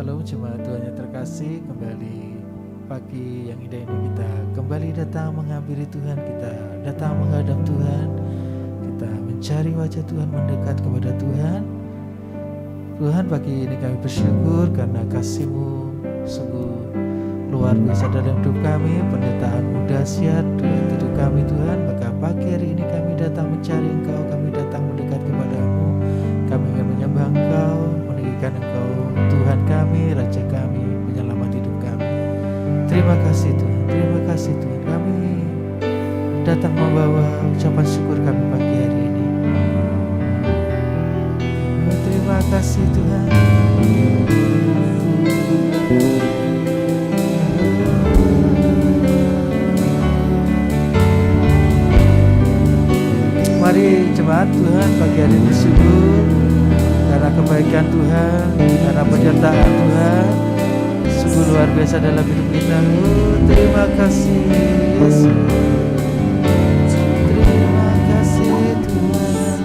Shalom jemaat Tuhan yang terkasih, kembali pagi yang indah ini kita kembali datang menghampiri Tuhan, kita datang menghadap Tuhan, kita mencari wajah Tuhan, mendekat kepada Tuhan. Tuhan, pagi ini kami bersyukur karena kasih-Mu sungguh luar biasa dalam hidup kami, penyertaan-Mu dahsyat dalam hidup kami Tuhan. Maka pagi hari ini kami datang mencari Engkau, kami datang mendekat kepada-Mu, kami ingin menyembah Engkau, meninggikan Engkau Tuhan kami, Raja kami, penyelamat hidup kami. Terima kasih Tuhan, terima kasih Tuhan. Kami datang membawa ucapan syukur kami pagi hari ini. Terima kasih Tuhan. Mari jemaat Tuhan pagi hari ini bersyukur karena kebaikan Tuhan, karena penyertaan Tuhan sungguh luar biasa dalam hidup kita. Terima kasih Yesus, terima kasih Tuhan.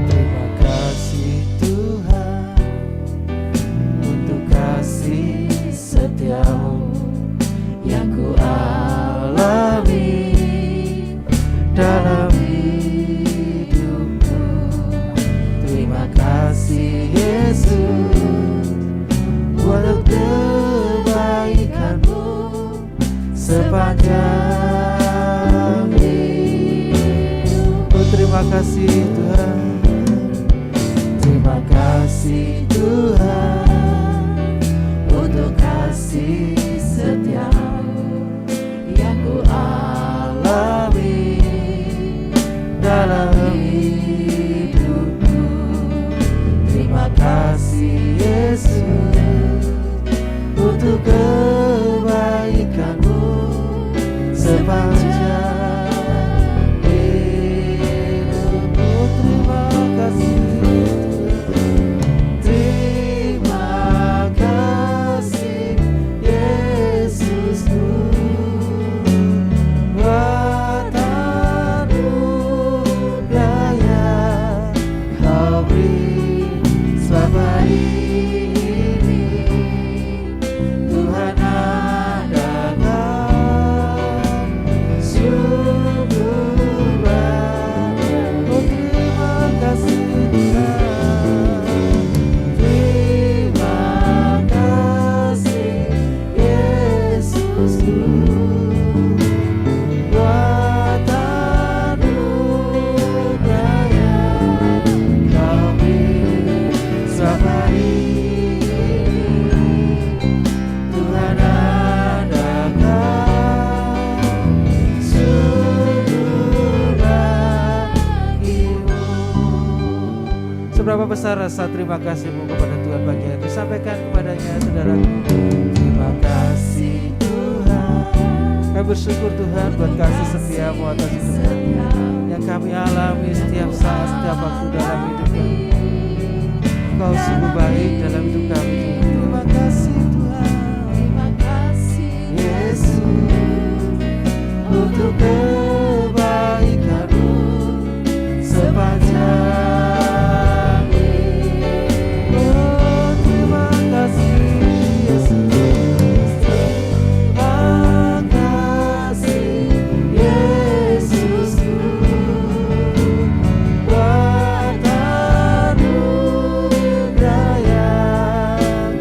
Terima kasih Tuhan untuk kasih setiamu yang ku alami dalam hidupku. Terima kasih Yesus buat kebaikan-Mu sepanjang hidup. Oh, terima kasih Tuhan, terima kasih Tuhan untuk kasih setiamu yang ku alami dalam hidupku. Terima kasih Yesus untuk kebaikan-Mu sepanjang hidupku. Terima kasih Tuhan, terima kasih Yesusku buat anugerah yang Kau beri selama ini. Tuhan adakan sungguh baik. Oh, terima kasih Tuhan, terima kasih Yesusku buat anugerah yang Kau beri selama ini. Tuhan adakan sungguh bagimu. Seberapa besar rasa terima kasih-Mu kepada Tuhan pagi hari ini? Sampaikan kepadanya, saudaraku. Terima kasih Tuhan, kami bersyukur Tuhan buat kasih setia-Mu atas hidup kami yang kami alami setiap saat, setiap waktu dalam hidup kami. Engkau sungguh baik dalam hidup kami Tuhan. Terima kasih Tuhan, terima kasih Yesus untuk kebaikan-Mu sepanjang hidup. Oh, terima kasih Yesus, terima kasih Yesusku buat anugerah yang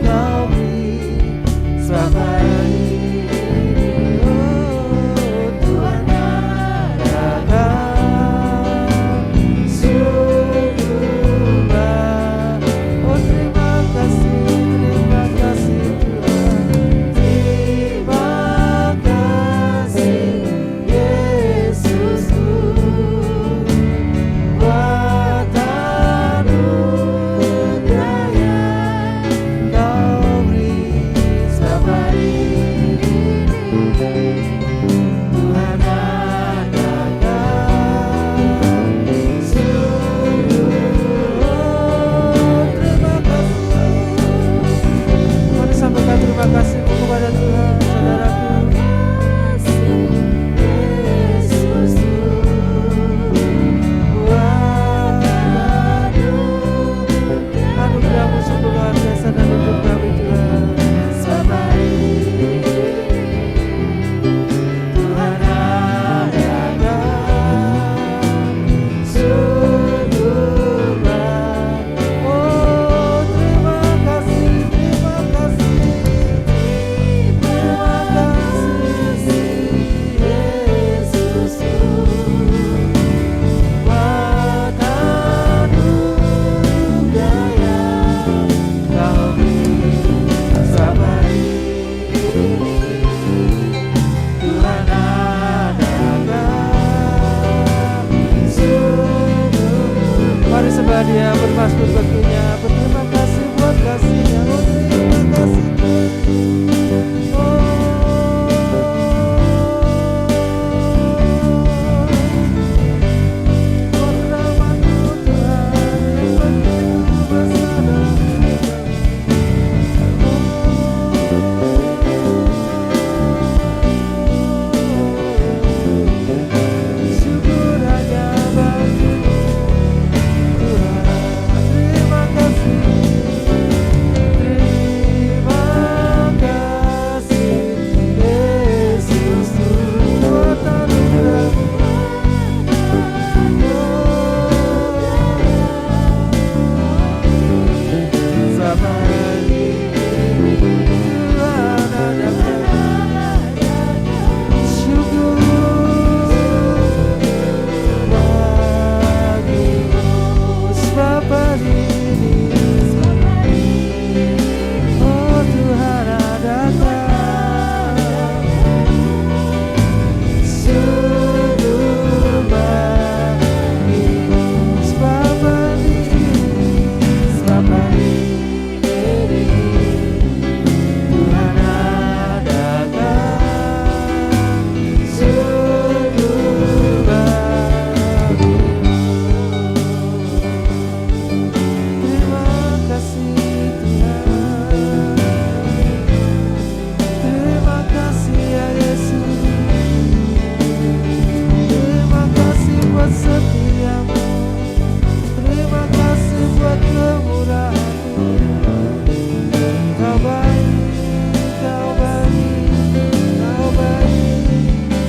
Menyembah Dia, bermasmur baginya. Berterima kasih buat kasih-Nya. Oh, terima kasih Tuhan.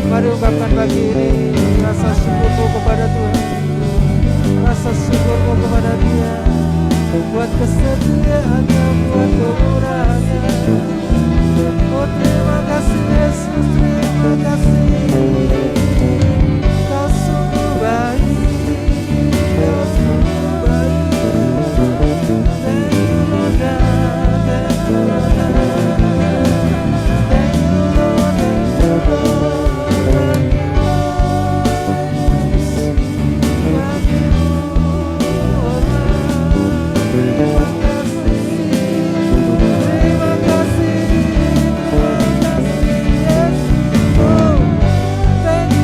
Mari ungkapkan pagi ini rasa syukurmu kepada Tuhan, rasa syukurmu kepada Dia, buat kesetiaannya, buat kemurahannya. Oh, terima kasih Yesus, terima kasih. Kau sungguh baik, Kau sungguh baik. Thank you Lord, thank you Lord, thank you Lord, thank you Lord. Thank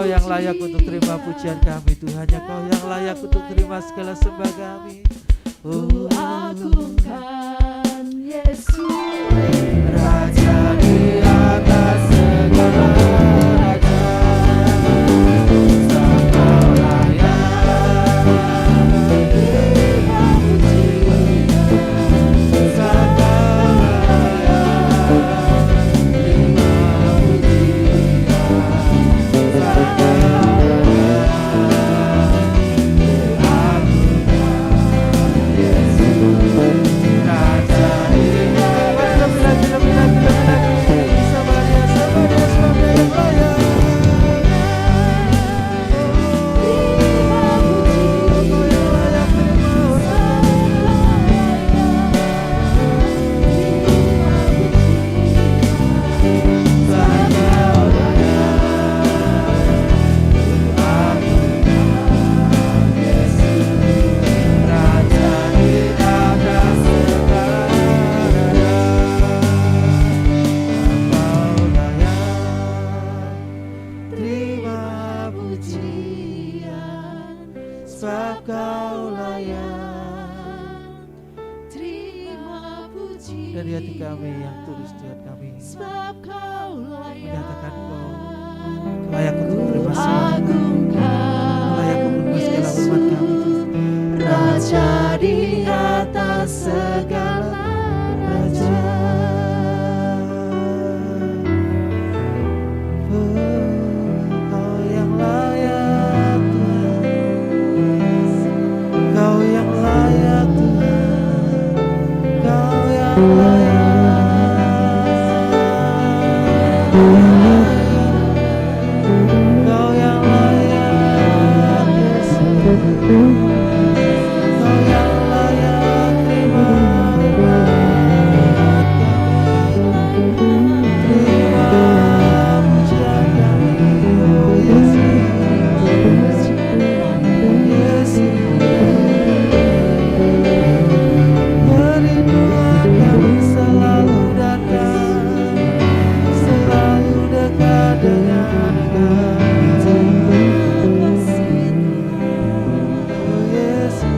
Kau yang layak untuk terima pujian kami Tuhan. Hanya Kau yang layak untuk terima segala sembah kami. Ku agungkan Yesus, Raja di atas segala raja, Kau layak terima pujian. segala dari hati kami yang tulus Tuhan, kami Sebab Kau layak, menyatakan Kau layak untuk terima semua, agungkan layak untuk menerima segala hormat kami Tuhan. Raja di atas segala raja. Kau yang layak Tuhan, Kau yang layak Tuhan, Kau yang layak, Kau yang layak Yesus, Kau yang layak terima hormat kami, terima pujian kami, oh Yesus, Yesus. Kerinduan kami selalu datang, selalu dekat dengan Engkau, oh Yesus.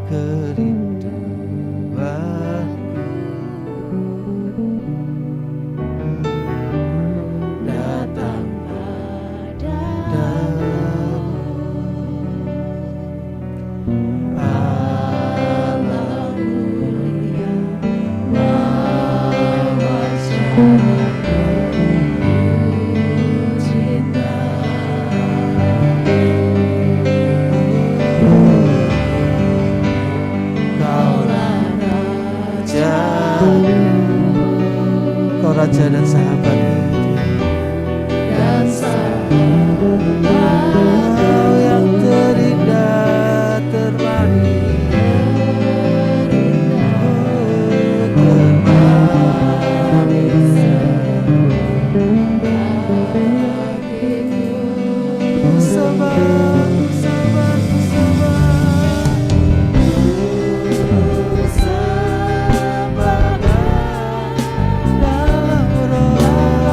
Kerinduanku datang padamu, Allah mulia, cinta. Kaulah Raja, Kau Raja dan sahabatku, Dan sahabat Kau yang terindah termanis, ku sabar, ku sabar, ku sabar, ku sabar dalam roh.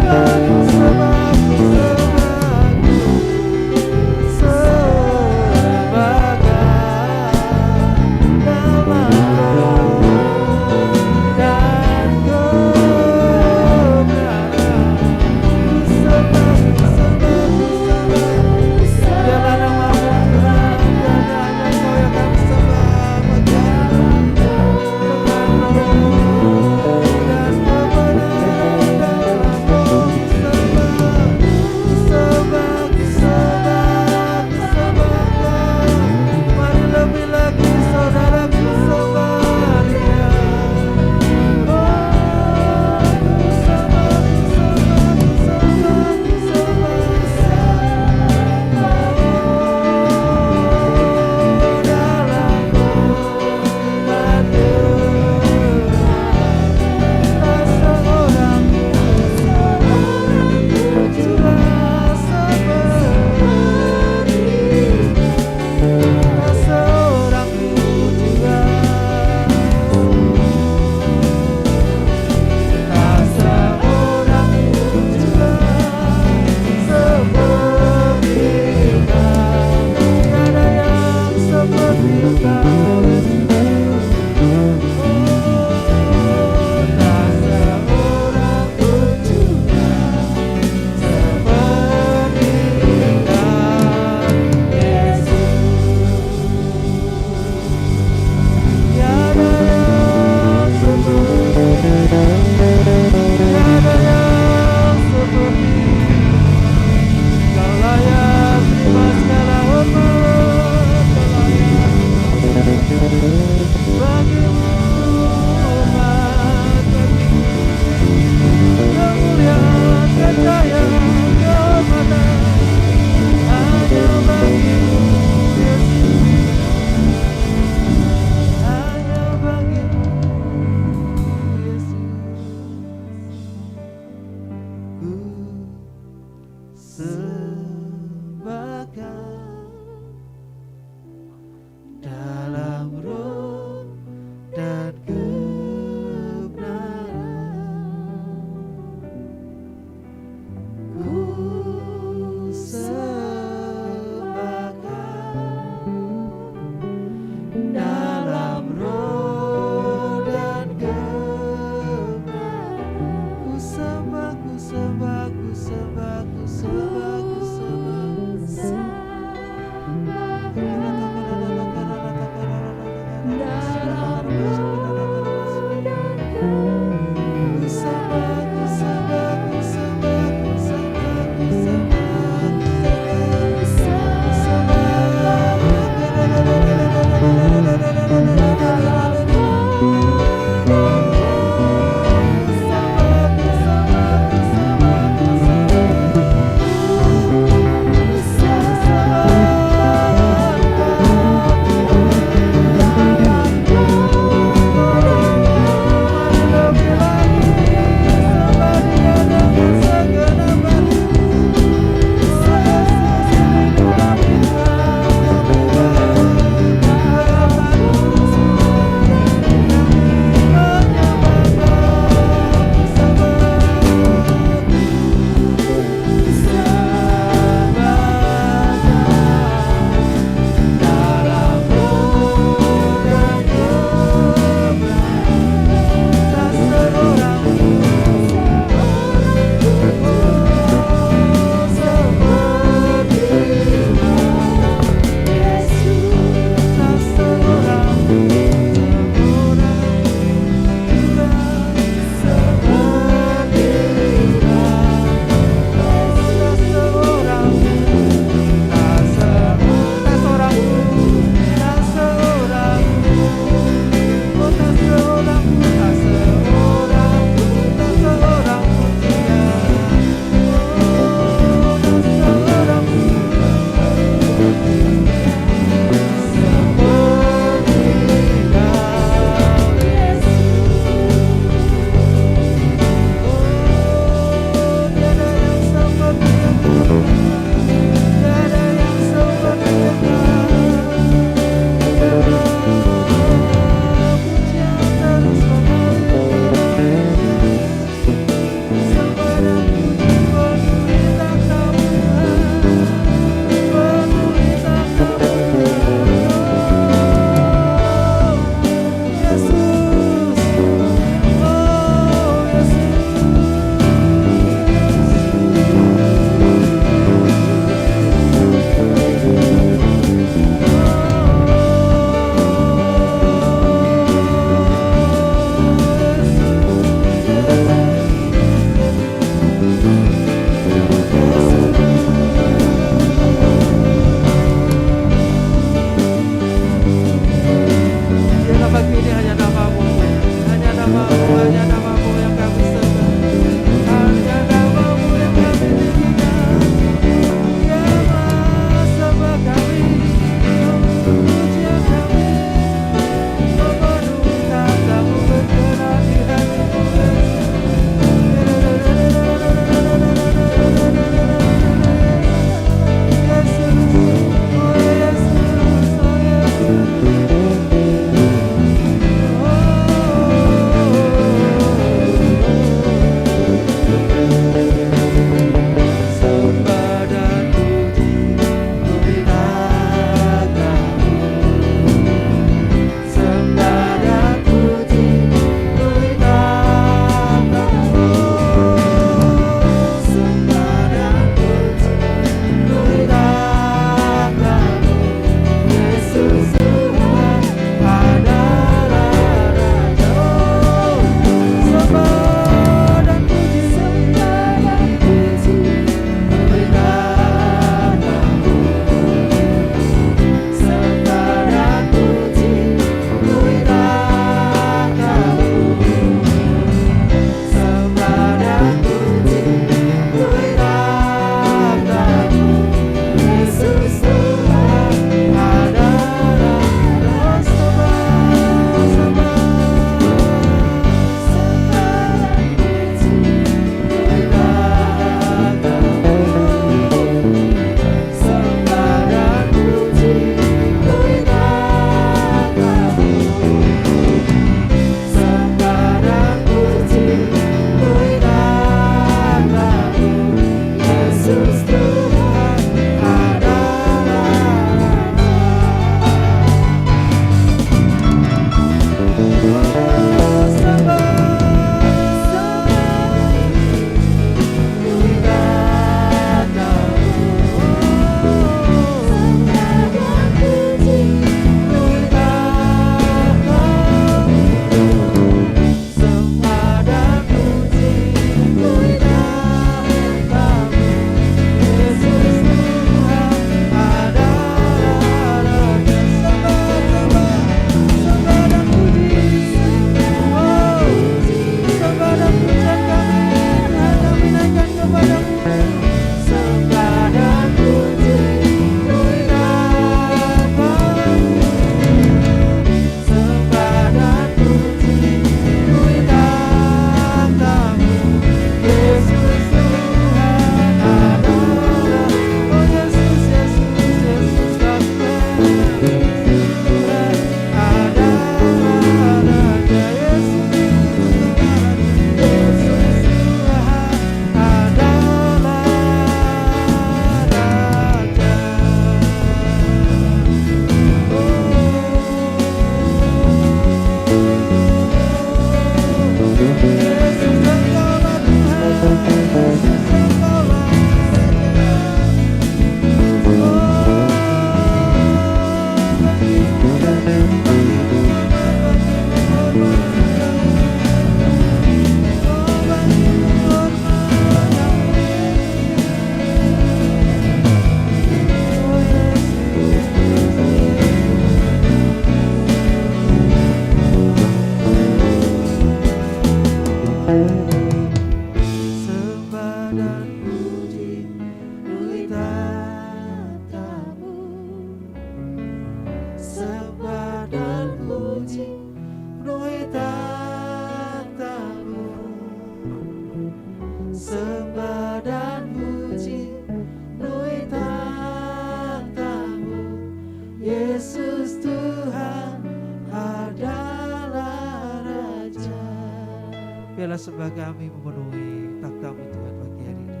biarlah sembah kami memenuhi takhta-Mu Tuhan pagi hari ini.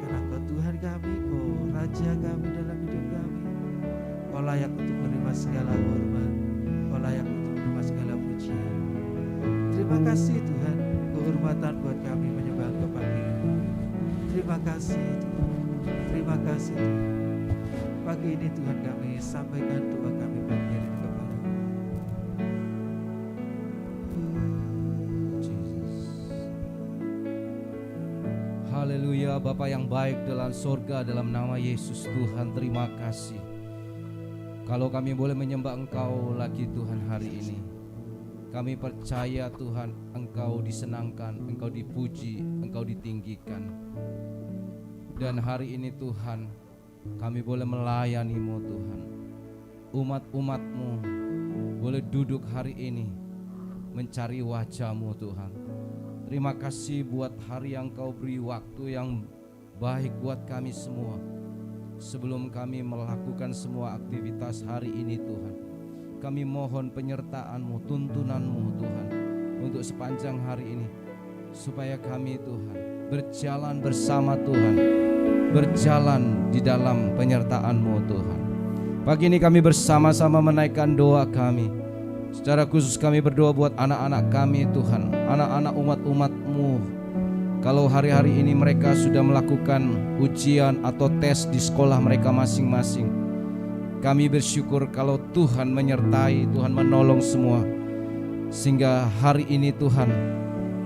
Karena Engkau Tuhan kami, Engkau Raja kami dalam hidup kami. Kau layak untuk menerima segala hormat, Kau layak untuk menerima segala pujian. Terima kasih Tuhan, kehormatan buat kami menyembah Engkau pagi ini. Terima kasih Tuhan, terima kasih Tuhan. Pagi ini Tuhan kami sampaikan doa kami pagi hari ini kepada-Mu. Haleluya, Bapa yang baik dalam sorga, dalam nama Yesus Tuhan, terima kasih. Kalau kami boleh menyembah Engkau lagi Tuhan hari ini, kami percaya Tuhan Engkau disenangkan, Engkau dipuji, Engkau ditinggikan. Dan hari ini Tuhan, kami boleh melayani-Mu Tuhan. Umat-umat-Mu boleh duduk hari ini mencari wajah-Mu Tuhan. Terima kasih buat hari yang Kau beri, waktu yang baik buat kami semua. Sebelum kami melakukan semua aktivitas hari ini Tuhan, kami mohon penyertaan-Mu, tuntunan-Mu Tuhan, untuk sepanjang hari ini, supaya kami Tuhan berjalan bersama Tuhan, berjalan di dalam penyertaan-Mu Tuhan. Pagi ini kami bersama-sama menaikkan doa kami. Secara khusus kami berdoa buat anak-anak kami Tuhan, anak-anak umat-umat-Mu. Kalau hari-hari ini mereka sudah melakukan ujian atau tes di sekolah mereka masing-masing, kami bersyukur kalau Tuhan menyertai, Tuhan menolong semua. Sehingga hari ini Tuhan,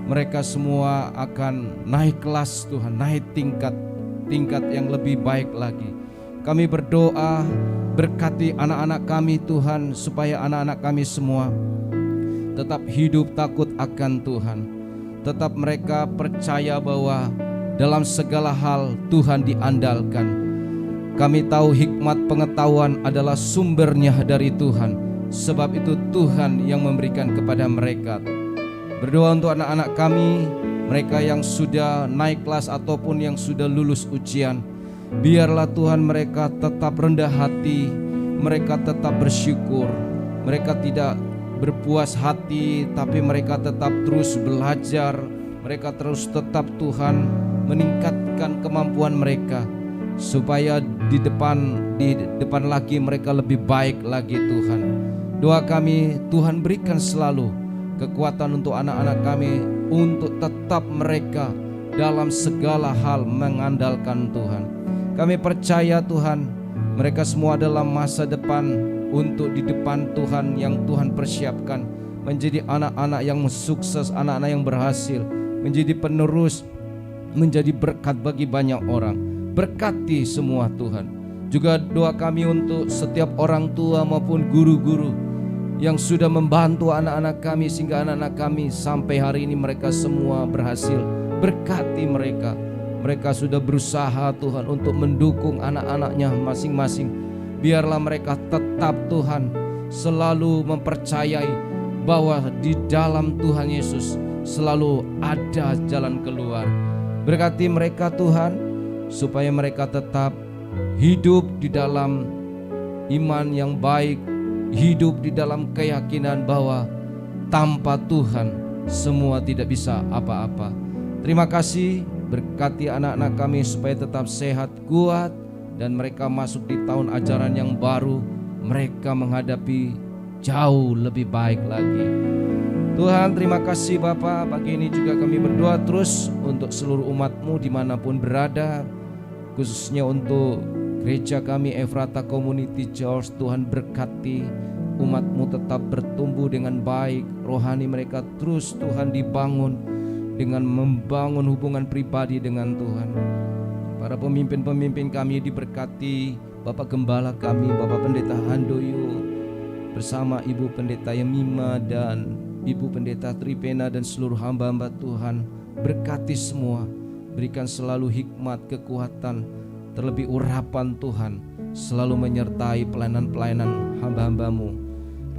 mereka semua akan naik kelas Tuhan, naik tingkat yang lebih baik lagi. Kami berdoa, berkati anak-anak kami Tuhan, supaya anak-anak kami semua tetap hidup takut akan Tuhan. Tetap mereka percaya bahwa dalam segala hal Tuhan diandalkan. Kami tahu hikmat pengetahuan adalah sumbernya dari Tuhan. Sebab itu Tuhan yang memberikan kepada mereka. Berdoa untuk anak-anak kami, mereka yang sudah naik kelas ataupun yang sudah lulus ujian. Biarlah Tuhan mereka tetap rendah hati, mereka tetap bersyukur, mereka tidak berpuas hati, tapi mereka tetap terus belajar, mereka terus tetap Tuhan meningkatkan kemampuan mereka, supaya di depan lagi mereka lebih baik lagi Tuhan. Doa kami, Tuhan berikan selalu kekuatan untuk anak-anak kami, untuk tetap mereka dalam segala hal mengandalkan Tuhan. Kami percaya Tuhan, mereka semua dalam masa depan untuk di depan Tuhan yang Tuhan persiapkan, menjadi anak-anak yang sukses, anak-anak yang berhasil, menjadi penerus, menjadi berkat bagi banyak orang. Berkati semua Tuhan. Juga doa kami untuk setiap orang tua maupun guru-guru yang sudah membantu anak-anak kami, sehingga anak-anak kami sampai hari ini mereka semua berhasil. Berkati mereka. Mereka sudah berusaha Tuhan untuk mendukung anak-anaknya masing-masing. Biarlah mereka tetap Tuhan selalu mempercayai bahwa di dalam Tuhan Yesus selalu ada jalan keluar. Berkati mereka Tuhan, supaya mereka tetap hidup di dalam iman yang baik, hidup di dalam keyakinan bahwa tanpa Tuhan semua tidak bisa apa-apa. Terima kasih. Berkati anak-anak kami supaya tetap sehat, kuat, dan mereka masuk di tahun ajaran yang baru. Mereka menghadapi jauh lebih baik lagi. Tuhan, terima kasih Bapa. Pagi ini juga kami berdoa terus untuk seluruh umat-Mu dimanapun berada, khususnya untuk gereja kami Efrata Community Church. Tuhan berkati umat-Mu tetap bertumbuh dengan baik, rohani mereka terus Tuhan dibangun dengan membangun hubungan pribadi dengan Tuhan. Para pemimpin-pemimpin kami diberkati, Bapak Gembala kami, Bapak Pendeta Handoyo, bersama Ibu Pendeta Yemima dan Ibu Pendeta Tripena dan seluruh hamba-hamba Tuhan. Berkati semua, berikan selalu hikmat, kekuatan, terlebih urapan Tuhan, selalu menyertai pelayanan-pelayanan hamba-hamba-Mu.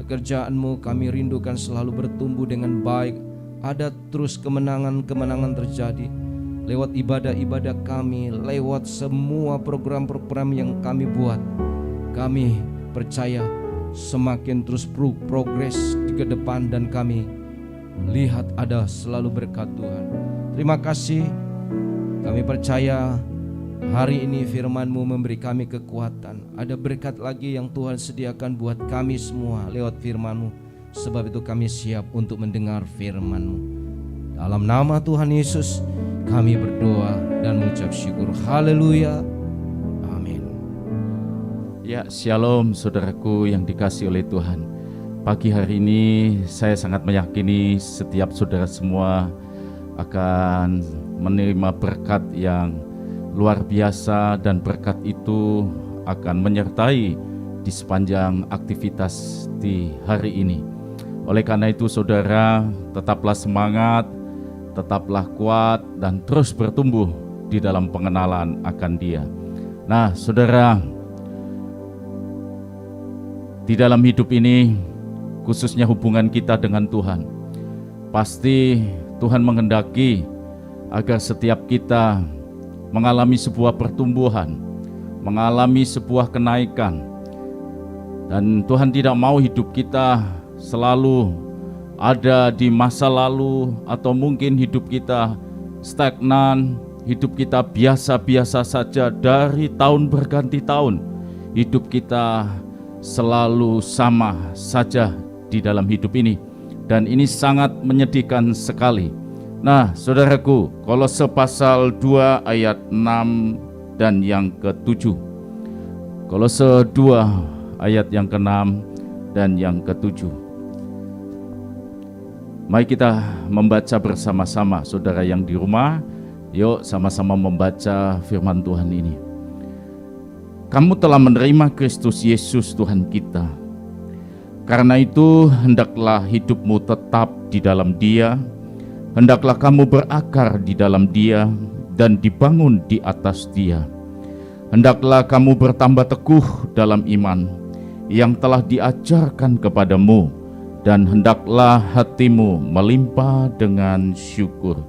Pekerjaan-Mu kami rindukan selalu bertumbuh dengan baik. Ada terus kemenangan-kemenangan terjadi lewat ibadah-ibadah kami, lewat semua program-program yang kami buat. Kami percaya semakin terus progres ke depan, dan kami lihat ada selalu berkat Tuhan. Terima kasih, kami percaya hari ini firman-Mu memberi kami kekuatan. Ada berkat lagi yang Tuhan sediakan buat kami semua lewat firman-Mu. Sebab itu kami siap untuk mendengar firman-Mu. Dalam nama Tuhan Yesus kami berdoa dan mengucap syukur. Haleluya. Amin. Ya, shalom saudaraku yang dikasihi oleh Tuhan. Pagi hari ini saya sangat meyakini setiap saudara semua akan menerima berkat yang luar biasa, dan berkat itu akan menyertai di sepanjang aktivitas di hari ini. Oleh karena itu saudara, tetaplah semangat, tetaplah kuat, dan terus bertumbuh di dalam pengenalan akan Dia. Nah saudara, di dalam hidup ini, khususnya hubungan kita dengan Tuhan, pasti Tuhan menghendaki agar setiap kita mengalami sebuah pertumbuhan, mengalami sebuah kenaikan. Dan Tuhan tidak mau hidup kita selalu ada di masa lalu, atau mungkin hidup kita stagnan, hidup kita biasa-biasa saja dari tahun berganti tahun. Hidup kita selalu sama saja di dalam hidup ini, dan ini sangat menyedihkan sekali. Nah saudaraku, Kolose pasal 2 ayat 6 dan yang ke-7. Kolose 2 ayat yang ke-6 dan yang ke-7. Mari kita membaca bersama-sama. Saudara yang di rumah, yuk sama-sama membaca firman Tuhan ini. Kamu telah menerima Kristus Yesus Tuhan kita. Karena itu hendaklah hidupmu tetap di dalam Dia, hendaklah kamu berakar di dalam Dia dan dibangun di atas Dia. Hendaklah kamu bertambah teguh dalam iman yang telah diajarkan kepadamu, dan hendaklah hatimu melimpah dengan syukur.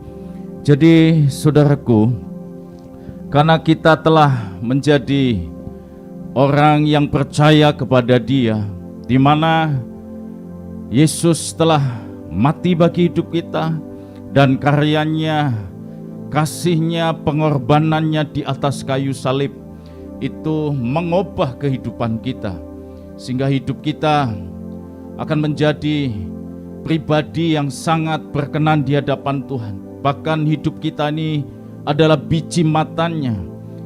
Jadi saudaraku, karena kita telah menjadi orang yang percaya kepada Dia, di mana Yesus telah mati bagi hidup kita, dan karyanya, kasihnya, pengorbanannya di atas kayu salib itu mengubah kehidupan kita, sehingga hidup kita akan menjadi pribadi yang sangat berkenan di hadapan Tuhan. Bahkan hidup kita ini adalah biji matanya,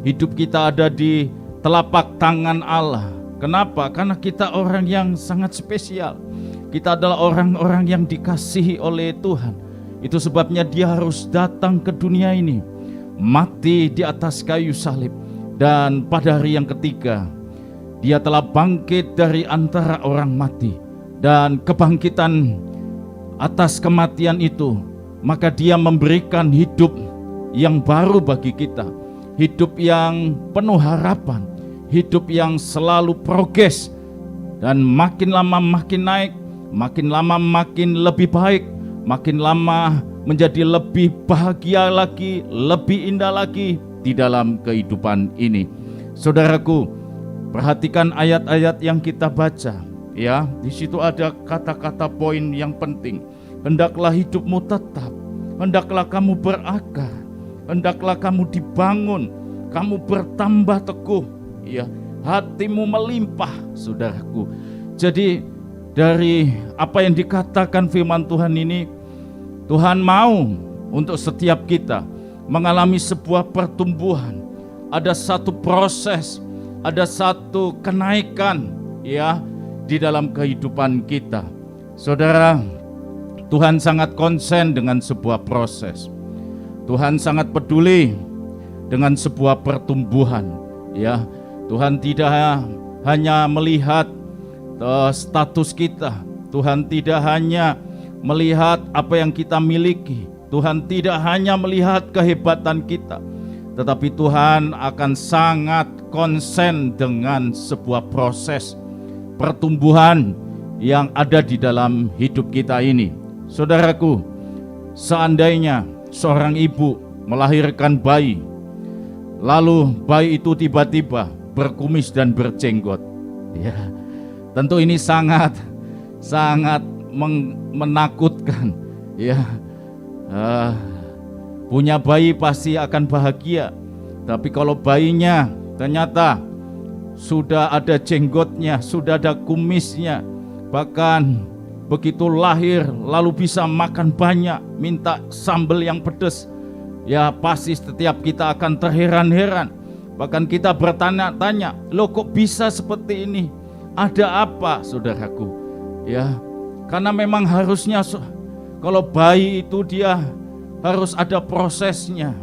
hidup kita ada di telapak tangan Allah. Kenapa? Karena kita orang yang sangat spesial. Kita adalah orang-orang yang dikasihi oleh Tuhan. Itu sebabnya Dia harus datang ke dunia ini, mati di atas kayu salib, dan pada hari yang ketiga Dia telah bangkit dari antara orang mati. Dan kebangkitan atas kematian itu, maka Dia memberikan hidup yang baru bagi kita, hidup yang penuh harapan, hidup yang selalu progres, dan makin lama makin naik, makin lama makin lebih baik, makin lama menjadi lebih bahagia lagi, lebih indah lagi di dalam kehidupan ini. Saudaraku, perhatikan ayat-ayat yang kita baca, ya. Di situ ada kata-kata poin yang penting. Hendaklah hidupmu tetap, hendaklah kamu berakar, hendaklah kamu dibangun, kamu bertambah teguh, ya, hatimu melimpah, saudaraku. Jadi dari apa yang dikatakan firman Tuhan ini, Tuhan mau untuk setiap kita mengalami sebuah pertumbuhan. Ada satu proses, ada satu kenaikan, ya, di dalam kehidupan kita. Saudara, Tuhan sangat konsen dengan sebuah proses. Tuhan sangat peduli dengan sebuah pertumbuhan, ya. Tuhan tidak hanya melihat status kita, Tuhan tidak hanya melihat apa yang kita miliki, Tuhan tidak hanya melihat kehebatan kita, tetapi Tuhan akan sangat konsen dengan sebuah proses pertumbuhan yang ada di dalam hidup kita ini. Saudaraku, seandainya seorang ibu melahirkan bayi, lalu bayi itu tiba-tiba berkumis dan berjenggot, ya, tentu ini sangat menakutkan, Ya, punya bayi pasti akan bahagia. Tapi kalau bayinya ternyata sudah ada jenggotnya, sudah ada kumisnya, bahkan begitu lahir lalu bisa makan banyak, minta sambal yang pedas, ya pasti setiap kita akan terheran-heran. Bahkan kita bertanya-tanya, loh kok bisa seperti ini? Ada apa, saudaraku? Ya, karena memang harusnya kalau bayi itu dia harus ada prosesnya.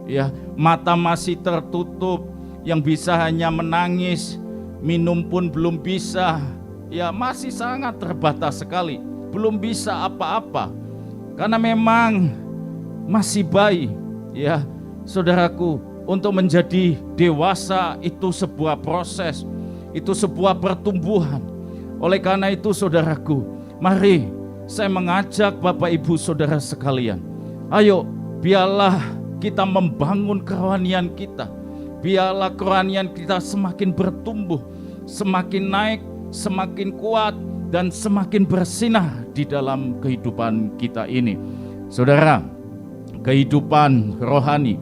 Ya, mata masih tertutup, yang bisa hanya menangis, minum pun belum bisa. Ya, masih sangat terbatas sekali, belum bisa apa-apa. Karena memang masih bayi. Ya, saudaraku, untuk menjadi dewasa itu sebuah proses, itu sebuah pertumbuhan. Oleh karena itu, saudaraku, mari saya mengajak Bapak Ibu Saudara sekalian, ayo biarlah kita membangun kerohanian kita. Biarlah kerohanian kita semakin bertumbuh, semakin naik, semakin kuat, dan semakin bersinar di dalam kehidupan kita ini. Saudara, kehidupan rohani,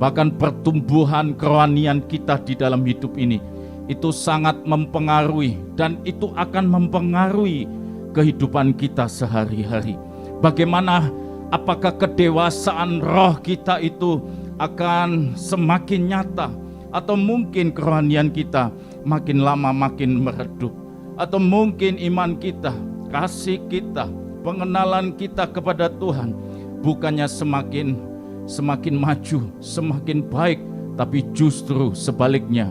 bahkan pertumbuhan kerohanian kita di dalam hidup ini, itu sangat mempengaruhi, dan itu akan mempengaruhi kehidupan kita sehari-hari. Bagaimana, apakah kedewasaan roh kita itu akan semakin nyata, atau mungkin kerohanian kita makin lama makin meredup, atau mungkin iman kita, kasih kita, pengenalan kita kepada Tuhan bukannya semakin maju, semakin baik, tapi justru sebaliknya.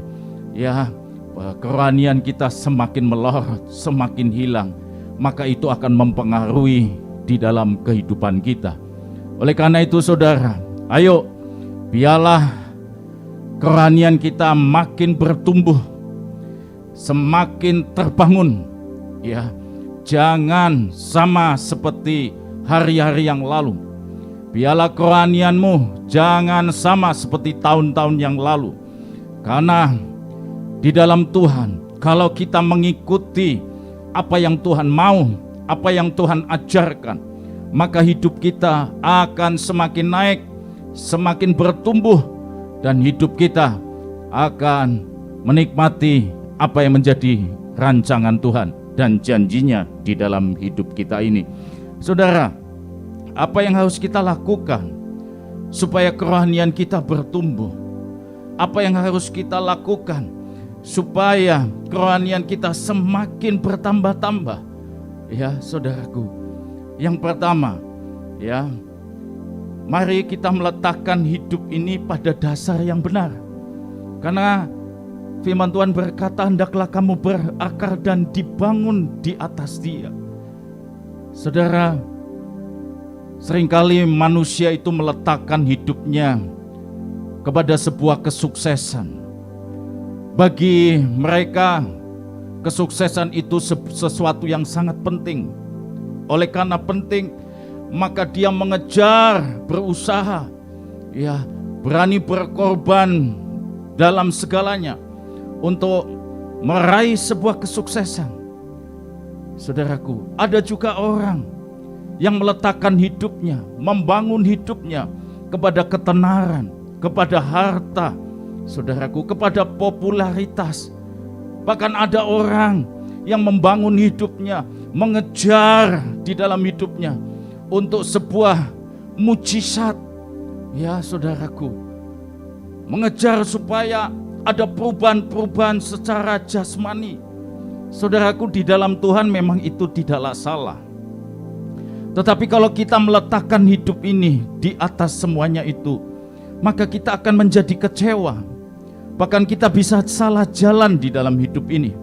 Ya, kerohanian kita semakin melorot, semakin hilang, maka itu akan mempengaruhi di dalam kehidupan kita. Oleh karena itu, saudara, ayo biarlah kerohanian kita makin bertumbuh, semakin terbangun. Ya, jangan sama seperti hari-hari yang lalu. Biarlah kerohanianmu jangan sama seperti tahun-tahun yang lalu. Karena di dalam Tuhan, kalau kita mengikuti apa yang Tuhan mau, apa yang Tuhan ajarkan, maka hidup kita akan semakin naik, semakin bertumbuh, dan hidup kita akan menikmati apa yang menjadi rancangan Tuhan dan janjinya di dalam hidup kita ini. Saudara, apa yang harus kita lakukan supaya kerohanian kita bertumbuh? Apa yang harus kita lakukan supaya kerohanian kita semakin bertambah-tambah? Ya, saudaraku, yang pertama, ya, mari kita meletakkan hidup ini pada dasar yang benar. Karena firman Tuhan berkata, hendaklah kamu berakar dan dibangun di atas Dia. Saudara, seringkali manusia itu meletakkan hidupnya kepada sebuah kesuksesan. Bagi mereka, kesuksesan itu sesuatu yang sangat penting. Oleh karena penting, maka dia mengejar, berusaha, ya, berani berkorban dalam segalanya untuk meraih sebuah kesuksesan. Saudaraku, ada juga orang yang meletakkan hidupnya, membangun hidupnya kepada ketenaran, kepada harta, saudaraku, kepada popularitas. Bahkan ada orang yang membangun hidupnya, mengejar di dalam hidupnya untuk sebuah mujizat. Ya, saudaraku, mengejar supaya ada perubahan-perubahan secara jasmani. Saudaraku, di dalam Tuhan memang itu tidaklah salah. Tetapi kalau kita meletakkan hidup ini di atas semuanya itu, maka kita akan menjadi kecewa. Bahkan kita bisa salah jalan di dalam hidup ini.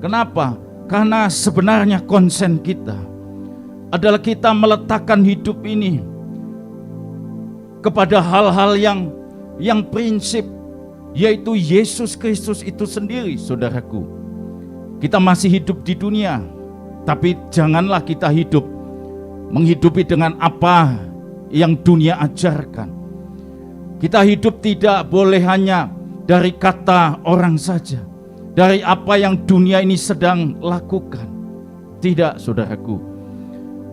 Kenapa? Karena sebenarnya konsen kita adalah kita meletakkan hidup ini kepada hal-hal yang prinsip, yaitu Yesus Kristus itu sendiri, saudaraku. Kita masih hidup di dunia, tapi janganlah kita menghidupi dengan apa yang dunia ajarkan. Kita hidup tidak boleh hanya dari kata orang saja, dari apa yang dunia ini sedang lakukan. Tidak, saudaraku.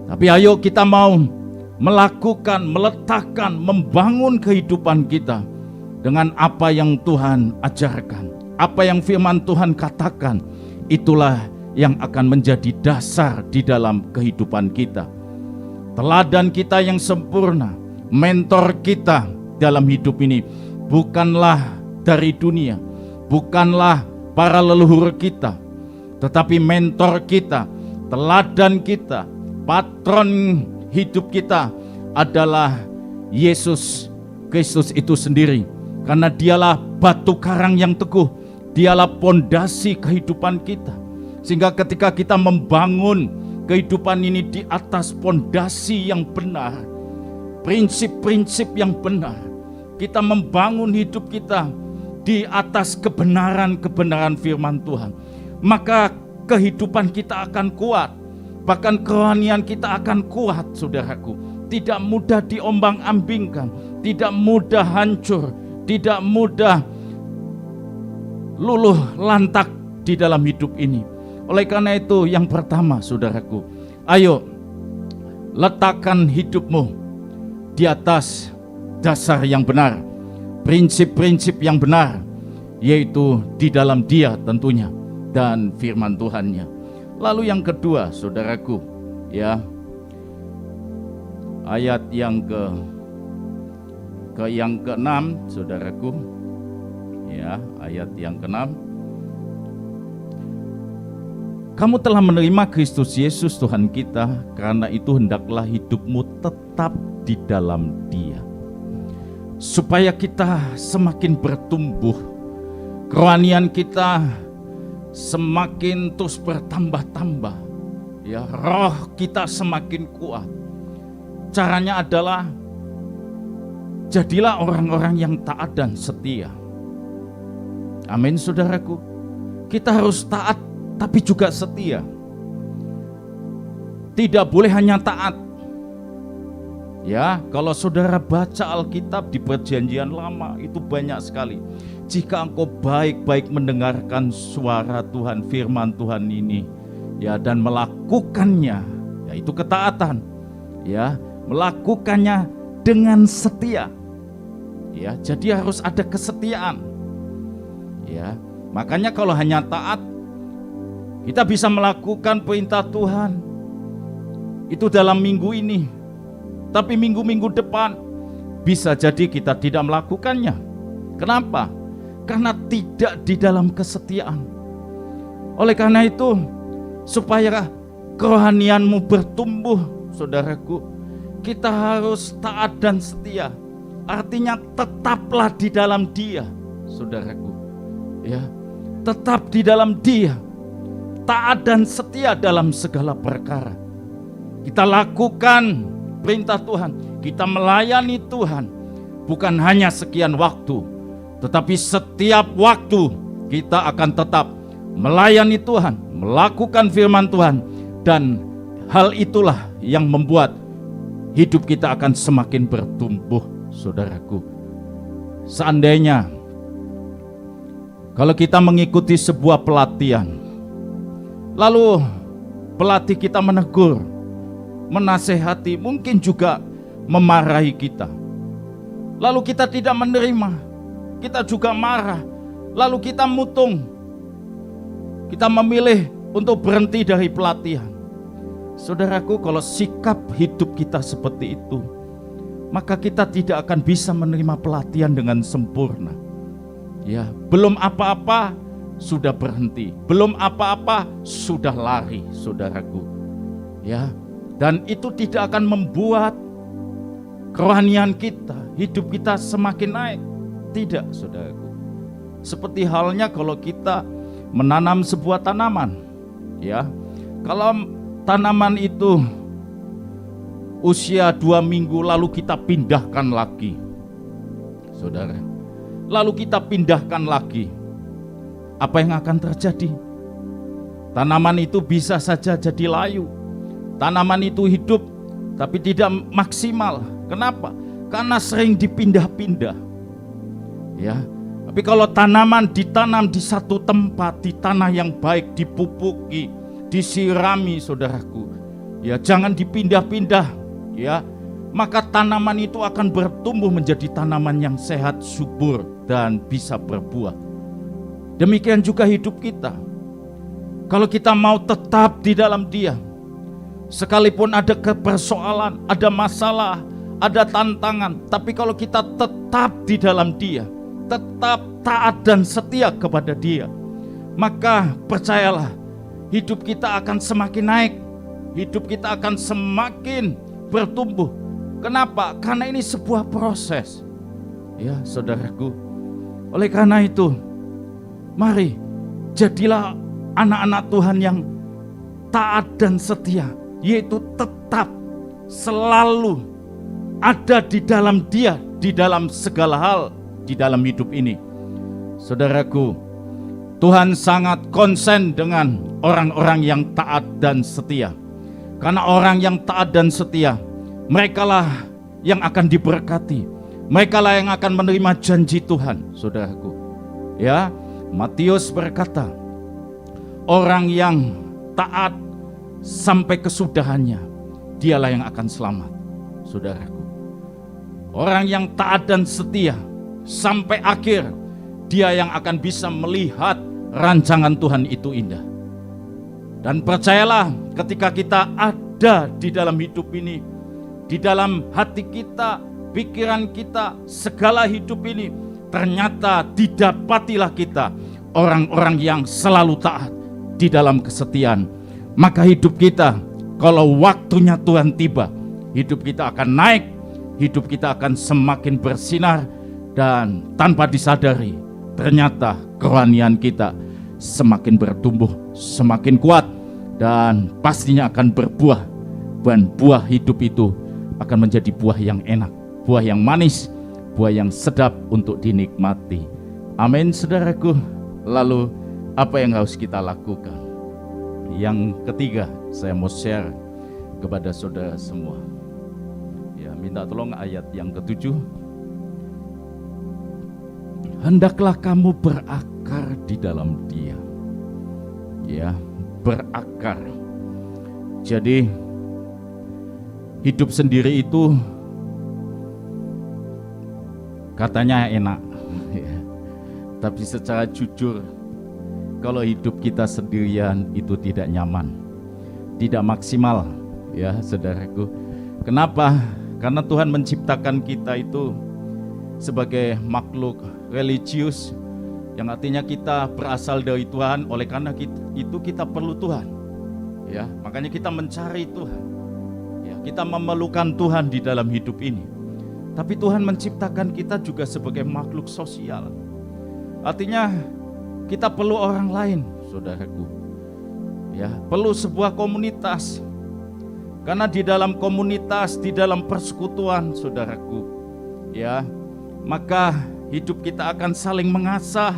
Tapi ayo kita mau melakukan, meletakkan, membangun kehidupan kita dengan apa yang Tuhan ajarkan, apa yang firman Tuhan katakan. Itulah yang akan menjadi dasar di dalam kehidupan kita. Teladan kita yang sempurna, mentor kita dalam hidup ini bukanlah dari dunia, bukanlah para leluhur kita, tetapi mentor kita, teladan kita, patron hidup kita adalah Yesus Kristus itu sendiri. Karena dialah batu karang yang teguh, dialah pondasi kehidupan kita. Sehingga ketika kita membangun kehidupan ini di atas pondasi yang benar, prinsip-prinsip yang benar, kita membangun hidup kita di atas kebenaran-kebenaran firman Tuhan, maka kehidupan kita akan kuat, bahkan kerohanian kita akan kuat, saudaraku. Tidak mudah diombang-ambingkan, tidak mudah hancur, tidak mudah luluh lantak di dalam hidup ini. Oleh karena itu, yang pertama, saudaraku, ayo letakkan hidupmu di atas dasar yang benar, prinsip-prinsip yang benar, yaitu di dalam Dia tentunya dan firman Tuhannya. Lalu yang kedua, saudaraku, ya, ayat yang ke-6, saudaraku, ya, ayat yang ke-6. Kamu telah menerima Kristus Yesus Tuhan kita, karena itu hendaklah hidupmu tetap di dalam Dia, supaya kita semakin bertumbuh, kerohanian kita semakin terus bertambah-tambah, ya, roh kita semakin kuat. Caranya adalah jadilah orang-orang yang taat dan setia. Amin, saudaraku. Kita harus taat tapi juga setia. Tidak boleh hanya taat. Ya, kalau saudara baca Alkitab di Perjanjian Lama itu banyak sekali. Jika engkau baik-baik mendengarkan suara Tuhan, firman Tuhan ini, ya, dan melakukannya, yaitu ketaatan, ya, melakukannya dengan setia. Ya, jadi harus ada kesetiaan. Ya, makanya kalau hanya taat, kita bisa melakukan perintah Tuhan itu dalam minggu ini, tapi minggu-minggu depan bisa jadi kita tidak melakukannya. Kenapa? Karena tidak di dalam kesetiaan. Oleh karena itu, supaya kerohanianmu bertumbuh, saudaraku, kita harus taat dan setia. Artinya tetaplah di dalam Dia, saudaraku. Ya, tetap di dalam Dia, taat dan setia dalam segala perkara. Kita lakukan perintah Tuhan, kita melayani Tuhan, bukan hanya sekian waktu, tetapi setiap waktu kita akan tetap melayani Tuhan, melakukan firman Tuhan, dan hal itulah yang membuat hidup kita akan semakin bertumbuh, saudaraku. Seandainya kalau kita mengikuti sebuah pelatihan, lalu pelatih kita menegur, menasehati, mungkin juga memarahi kita, lalu kita tidak menerima, kita juga marah, lalu kita mutung, kita memilih untuk berhenti dari pelatihan. Saudaraku, kalau sikap hidup kita seperti itu, maka kita tidak akan bisa menerima pelatihan dengan sempurna. Ya, belum apa-apa sudah berhenti, belum apa-apa sudah lari, saudaraku. Ya, dan itu tidak akan membuat kerohanian kita, hidup kita semakin naik. Tidak, saudaraku. Seperti halnya kalau kita menanam sebuah tanaman, ya. Kalau tanaman itu usia 2 minggu lalu kita pindahkan lagi, saudara, lalu kita pindahkan lagi, apa yang akan terjadi? Tanaman itu bisa saja jadi layu. Tanaman itu hidup tapi tidak maksimal. Kenapa? Karena sering dipindah-pindah. Ya. Tapi kalau tanaman ditanam di satu tempat, di tanah yang baik, dipupuki, disirami, saudaraku, ya, jangan dipindah-pindah, ya. maka tanaman itu akan bertumbuh menjadi tanaman yang sehat, subur, dan bisa berbuah. Demikian juga hidup kita. Kalau kita mau tetap di dalam Dia, sekalipun ada persoalan, ada masalah, ada tantangan, tapi kalau kita tetap di dalam Dia, tetap taat dan setia kepada Dia, maka percayalah, hidup kita akan semakin naik, hidup kita akan semakin bertumbuh. Kenapa? Karena ini sebuah proses. Ya, saudaraku. Oleh karena itu, mari jadilah anak-anak Tuhan yang taat dan setia, yaitu tetap selalu ada di dalam Dia, di dalam segala hal, di dalam hidup ini. Saudaraku, Tuhan sangat konsen dengan orang-orang yang taat dan setia. Karena orang yang taat dan setia, merekalah yang akan diberkati. Merekalah yang akan menerima janji Tuhan, saudaraku. Ya, Matius berkata, orang yang taat sampai kesudahannya, dialah yang akan selamat, saudaraku. Orang yang taat dan setia sampai akhir, dia yang akan bisa melihat rancangan Tuhan itu indah. Dan percayalah, ketika kita ada di dalam hidup ini, di dalam hati kita, pikiran kita, segala hidup ini, ternyata didapatilah kita orang-orang yang selalu taat di dalam kesetiaan. Maka hidup kita, kalau waktunya Tuhan tiba, hidup kita akan naik, hidup kita akan semakin bersinar, dan tanpa disadari, ternyata kerohanian kita semakin bertumbuh, semakin kuat, dan pastinya akan berbuah. Dan buah hidup itu akan menjadi buah yang enak, buah yang manis, buah yang sedap untuk dinikmati. Amin, saudaraku. Lalu apa yang harus kita lakukan? Yang ketiga, saya mau share kepada saudara semua. Ya, minta tolong ayat yang ke-7. Hendaklah kamu berakar di dalam Dia. Ya, berakar. Jadi hidup sendiri itu katanya enak, ya. Tapi secara jujur, kalau hidup kita sendirian itu tidak nyaman, tidak maksimal, ya saudaraku. Kenapa? Karena Tuhan menciptakan kita itu sebagai makhluk religius, yang artinya kita berasal dari Tuhan. Oleh karena itu kita perlu Tuhan, ya. Makanya kita mencari Tuhan, ya. Kita memerlukan Tuhan di dalam hidup ini. Tapi Tuhan menciptakan kita juga sebagai makhluk sosial. Artinya kita perlu orang lain, saudaraku. Ya, perlu sebuah komunitas. Karena di dalam komunitas, di dalam persekutuan, saudaraku, ya, maka hidup kita akan saling mengasah,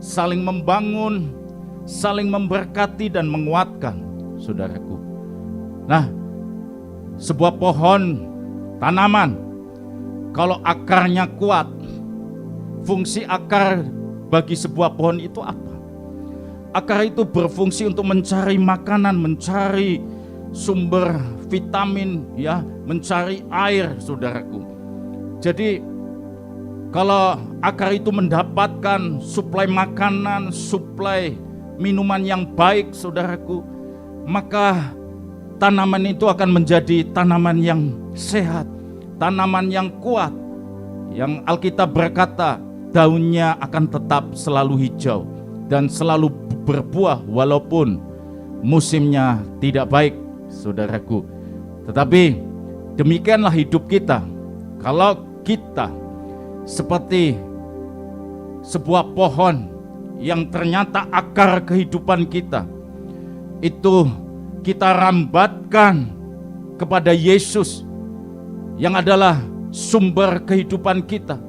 saling membangun, saling memberkati dan menguatkan, saudaraku. Nah, sebuah pohon, tanaman, kalau akarnya kuat, fungsi akar bagi sebuah pohon itu apa? Akar itu berfungsi untuk mencari makanan, mencari sumber vitamin, ya, mencari air, saudaraku. Jadi kalau akar itu mendapatkan suplai makanan, suplai minuman yang baik, saudaraku, maka tanaman itu akan menjadi tanaman yang sehat, tanaman yang kuat, yang Alkitab berkata daunnya akan tetap selalu hijau dan selalu berbuah walaupun musimnya tidak baik, saudaraku. Tetapi demikianlah hidup kita. Kalau kita seperti sebuah pohon yang ternyata akar kehidupan kita itu kita rambatkan kepada Yesus yang adalah sumber kehidupan kita,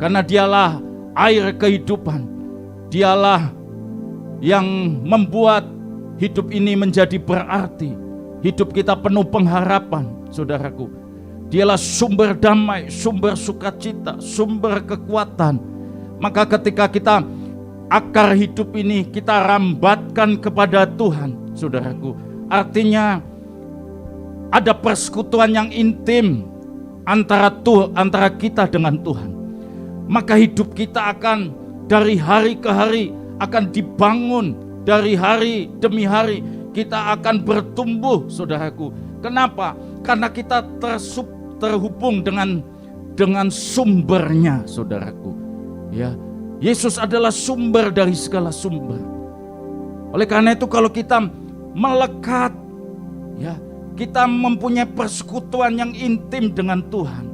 karena dialah air kehidupan, dialah yang membuat hidup ini menjadi berarti, hidup kita penuh pengharapan, saudaraku. Dialah sumber damai, sumber sukacita, sumber kekuatan. Maka ketika kita akar hidup ini kita rambatkan kepada Tuhan, saudaraku, artinya ada persekutuan yang intim antara kita dengan Tuhan, maka hidup kita akan dari hari ke hari akan dibangun, dari hari demi hari kita akan bertumbuh, saudaraku. Kenapa? Karena kita terhubung dengan sumbernya, saudaraku. Ya, Yesus adalah sumber dari segala sumber. Oleh karena itu kalau kita melekat, ya, kita mempunyai persekutuan yang intim dengan Tuhan,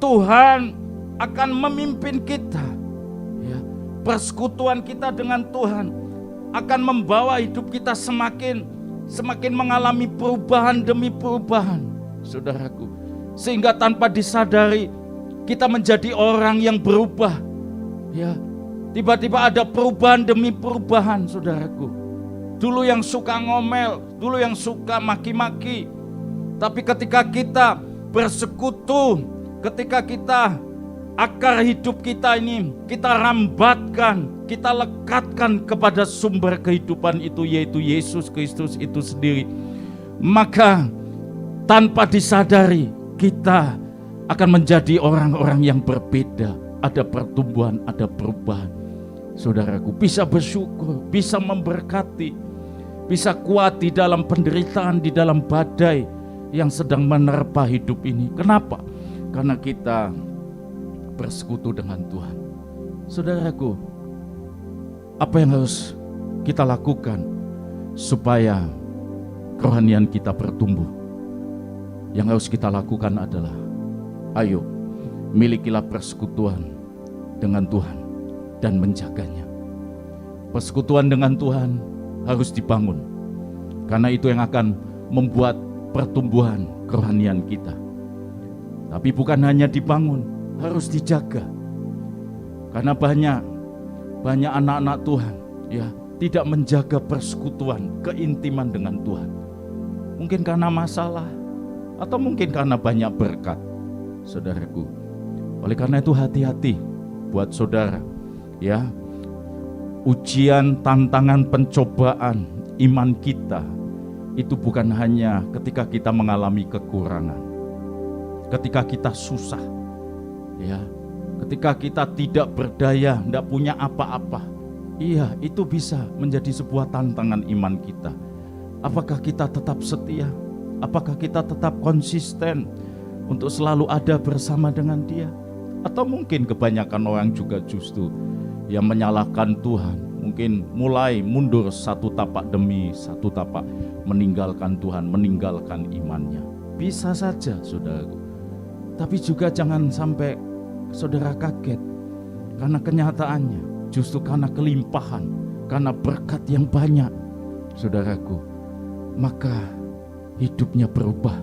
Tuhan akan memimpin kita. Ya, persekutuan kita dengan Tuhan akan membawa hidup kita semakin mengalami perubahan demi perubahan, saudaraku. Sehingga tanpa disadari kita menjadi orang yang berubah. Ya, tiba-tiba ada perubahan demi perubahan, saudaraku. Dulu yang suka ngomel, dulu yang suka maki-maki, tapi ketika kita bersekutu, ketika kita akar hidup kita ini kita rambatkan, kita lekatkan kepada sumber kehidupan itu, yaitu Yesus Kristus itu sendiri, maka tanpa disadari kita akan menjadi orang-orang yang berbeda. Ada pertumbuhan, ada perubahan. Saudaraku, bisa bersyukur, bisa memberkati, bisa kuat di dalam penderitaan, di dalam badai yang sedang menerpa hidup ini. Kenapa? Karena kita bersekutu dengan Tuhan. Saudaraku, apa yang harus kita lakukan supaya kerohanian kita bertumbuh? Yang harus kita lakukan adalah, ayo milikilah persekutuan dengan Tuhan dan menjaganya. Persekutuan dengan Tuhan harus dibangun, karena itu yang akan membuat pertumbuhan kerohanian kita. Tapi bukan hanya dibangun, harus dijaga. Karena banyak anak-anak Tuhan, ya, tidak menjaga persekutuan, keintiman dengan Tuhan. Mungkin karena masalah, atau mungkin karena banyak berkat, saudaraku. Oleh karena itu hati-hati buat saudara, ya. Ujian, tantangan, pencobaan iman kita itu bukan hanya ketika kita mengalami kekurangan, ketika kita susah, ya, ketika kita tidak berdaya, tidak punya apa-apa. Iya, itu bisa menjadi sebuah tantangan iman kita. Apakah kita tetap setia? Apakah kita tetap konsisten untuk selalu ada bersama dengan Dia? Atau mungkin kebanyakan orang juga justru yang menyalahkan Tuhan, mungkin mulai mundur satu tapak demi satu tapak, meninggalkan Tuhan, meninggalkan imannya. Bisa saja, saudaraku. Tapi juga jangan sampai saudara kaget, karena kenyataannya justru karena kelimpahan, karena berkat yang banyak, saudaraku, maka hidupnya berubah.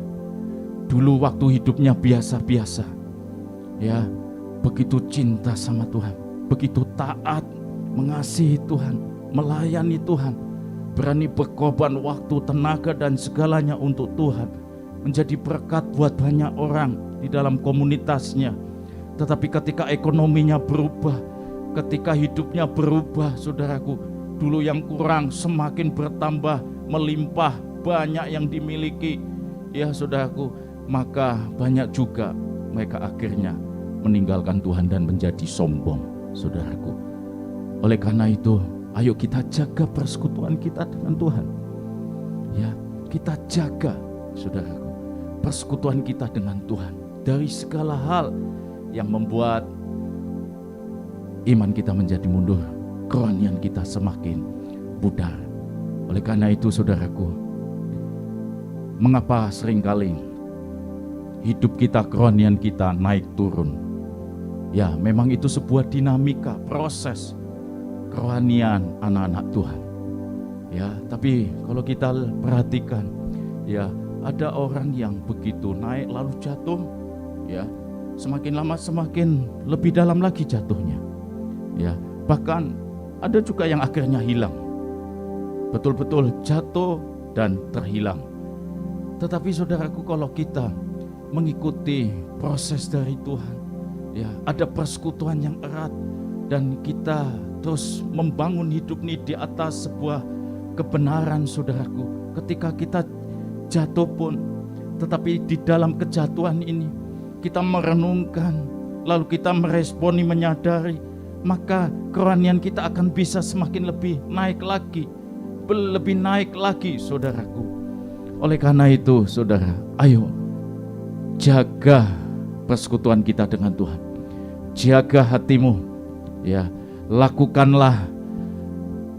Dulu waktu hidupnya biasa-biasa, ya, begitu cinta sama Tuhan, begitu taat, mengasihi Tuhan, melayani Tuhan, berani berkorban waktu, tenaga, dan segalanya untuk Tuhan, menjadi berkat buat banyak orang di dalam komunitasnya. Tetapi ketika ekonominya berubah, ketika hidupnya berubah, saudaraku, dulu yang kurang semakin bertambah, melimpah, banyak yang dimiliki, ya saudaraku, maka banyak juga mereka akhirnya meninggalkan Tuhan dan menjadi sombong, saudaraku. Oleh karena itu, ayo kita jaga persekutuan kita dengan Tuhan. Ya, kita jaga, saudaraku, persekutuan kita dengan Tuhan dari segala hal yang membuat iman kita menjadi mundur, kerohanian kita semakin pudar. Oleh karena itu, saudaraku, mengapa seringkali hidup kita, kerohanian kita naik turun? Ya, memang itu sebuah dinamika, proses kerohanian anak-anak Tuhan. Ya, tapi kalau kita perhatikan, ya, ada orang yang begitu naik lalu jatuh, ya, semakin lama semakin lebih dalam lagi jatuhnya. Ya, bahkan ada juga yang akhirnya hilang. Betul-betul jatuh dan terhilang. Tetapi saudaraku, kalau kita mengikuti proses dari Tuhan, ya, ada persekutuan yang erat, dan kita terus membangun hidup ini di atas sebuah kebenaran, saudaraku. Ketika kita jatuh pun, tetapi di dalam kejatuhan ini kita merenungkan, lalu kita meresponi, menyadari, maka kerohanian kita akan bisa semakin lebih naik lagi, lebih naik lagi, saudaraku. Oleh karena itu, saudara, ayo jaga persekutuan kita dengan Tuhan. Jaga hatimu, ya. Lakukanlah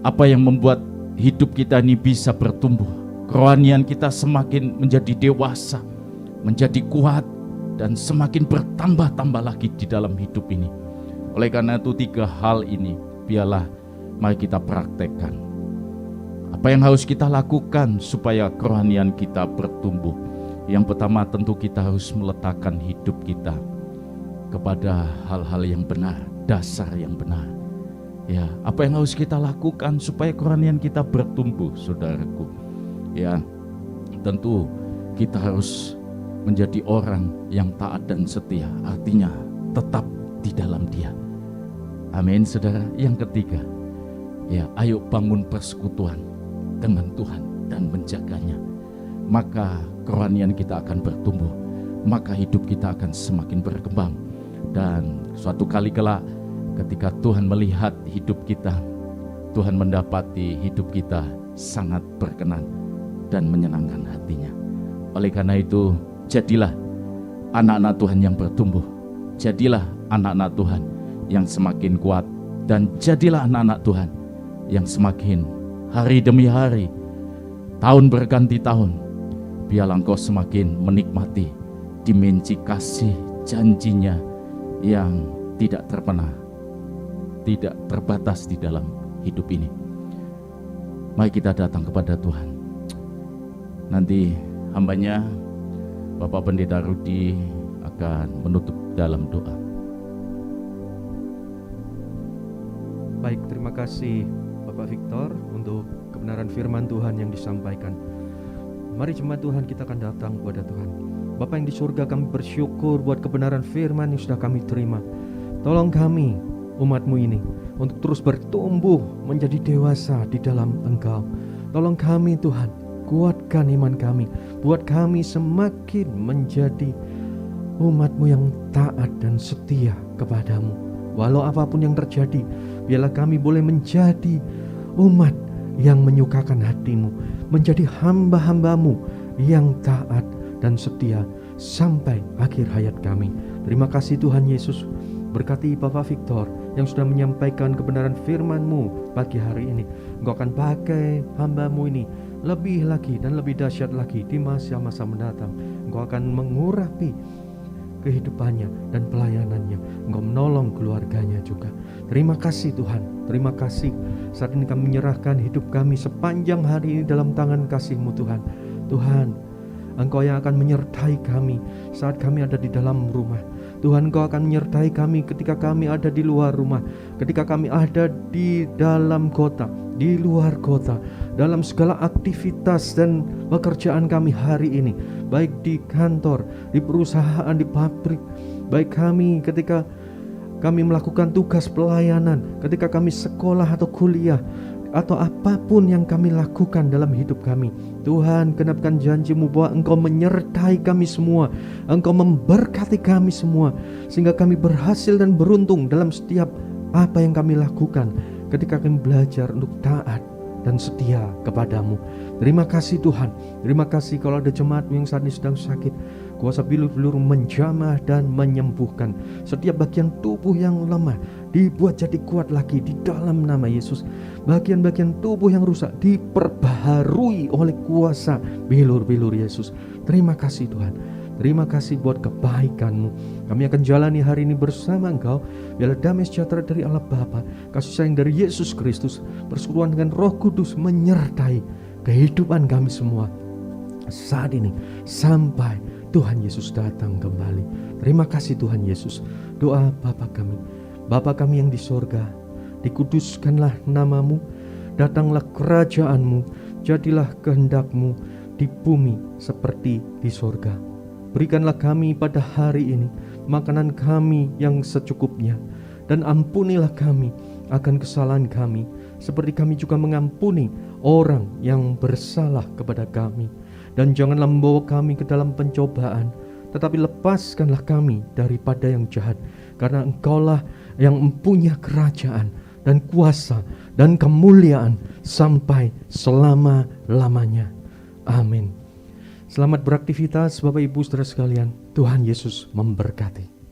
apa yang membuat hidup kita ini bisa bertumbuh. Kerohanian kita semakin menjadi dewasa, menjadi kuat, dan semakin bertambah-tambah lagi di dalam hidup ini. Oleh karena itu 3 hal ini biarlah mari kita praktekkan. Apa yang harus kita lakukan supaya kerohanian kita bertumbuh? Yang pertama tentu kita harus meletakkan hidup kita kepada hal-hal yang benar, dasar yang benar. Ya, apa yang harus kita lakukan supaya kerohanian kita bertumbuh, saudaraku? Ya, tentu kita harus menjadi orang yang taat dan setia, artinya tetap di dalam Dia. Amin, saudara. Yang ketiga, ya, ayo bangun persekutuan dengan Tuhan dan menjaganya. Maka kerohanian kita akan bertumbuh, maka hidup kita akan semakin berkembang. Dan suatu kali kelak ketika Tuhan melihat hidup kita, Tuhan mendapati hidup kita sangat berkenan dan menyenangkan hatinya. Oleh karena itu, jadilah anak-anak Tuhan yang bertumbuh. Jadilah anak-anak Tuhan yang semakin kuat. Dan jadilah anak-anak Tuhan yang semakin hari demi hari, tahun berganti tahun, biarlah engkau semakin menikmati dimensi kasih janjinya yang tidak terpernah, tidak terbatas di dalam hidup ini. Mari kita datang kepada Tuhan. Nanti hambanya Bapak Pendeta Rudi akan menutup dalam doa. Baik, terima kasih Bapak Victor untuk kebenaran firman Tuhan yang disampaikan. Mari jemaat Tuhan, kita akan datang kepada Tuhan. Bapa yang di surga, kami bersyukur buat kebenaran firman yang sudah kami terima. Tolong kami, umat-Mu ini, untuk terus bertumbuh menjadi dewasa di dalam Engkau. Tolong kami Tuhan, kuatkan iman kami, buat kami semakin menjadi umat-Mu yang taat dan setia kepadamu. Walau apapun yang terjadi, biarlah kami boleh menjadi umat yang menyukakan hati-Mu, menjadi hamba-hamba-Mu yang taat dan setia sampai akhir hayat kami. Terima kasih Tuhan Yesus. Berkati Bapak Victor yang sudah menyampaikan kebenaran firman-Mu pagi hari ini. Engkau akan pakai hamba-Mu ini lebih lagi dan lebih dahsyat lagi di masa-masa mendatang. Engkau akan mengurapi kehidupannya dan pelayanannya. Engkau menolong keluarganya juga. Terima kasih Tuhan. Terima kasih. Saat ini kami menyerahkan hidup kami sepanjang hari ini dalam tangan kasih-Mu Tuhan. Tuhan, Engkau yang akan menyertai kami saat kami ada di dalam rumah. Tuhan, Engkau akan menyertai kami ketika kami ada di luar rumah, ketika kami ada di dalam kota, di luar kota, dalam segala aktivitas dan pekerjaan kami hari ini, baik di kantor, di perusahaan, di pabrik, baik kami ketika kami melakukan tugas pelayanan, ketika kami sekolah atau kuliah, atau apapun yang kami lakukan dalam hidup kami. Tuhan, genapkan janji-Mu bahwa Engkau menyertai kami semua, Engkau memberkati kami semua, sehingga kami berhasil dan beruntung dalam setiap apa yang kami lakukan ketika kami belajar untuk taat dan setia kepadamu. Terima kasih Tuhan. Terima kasih kalau ada jemaat yang saat ini sedang sakit, kuasa bilur-bilur menjamah dan menyembuhkan. Setiap bagian tubuh yang lemah dibuat jadi kuat lagi di dalam nama Yesus. Bagian-bagian tubuh yang rusak diperbaharui oleh kuasa bilur-bilur Yesus. Terima kasih Tuhan. Terima kasih buat kebaikan-Mu. Kami akan jalani hari ini bersama Engkau. Biarlah damai sejahtera dari Allah Bapa, kasih sayang dari Yesus Kristus, persekutuan dengan Roh Kudus menyertai kehidupan kami semua saat ini sampai Tuhan Yesus datang kembali. Terima kasih Tuhan Yesus. Doa Bapa kami, Bapa kami yang di sorga, dikuduskanlah nama-Mu, datanglah kerajaan-Mu, jadilah kehendak-Mu di bumi seperti di sorga. Berikanlah kami pada hari ini makanan kami yang secukupnya, dan ampunilah kami akan kesalahan kami, seperti kami juga mengampuni orang yang bersalah kepada kami. Dan janganlah membawa kami ke dalam pencobaan, tetapi lepaskanlah kami daripada yang jahat, karena Engkaulah yang mempunyai kerajaan dan kuasa dan kemuliaan sampai selama-lamanya. Amin. Selamat beraktivitas Bapak Ibu Saudara sekalian. Tuhan Yesus memberkati.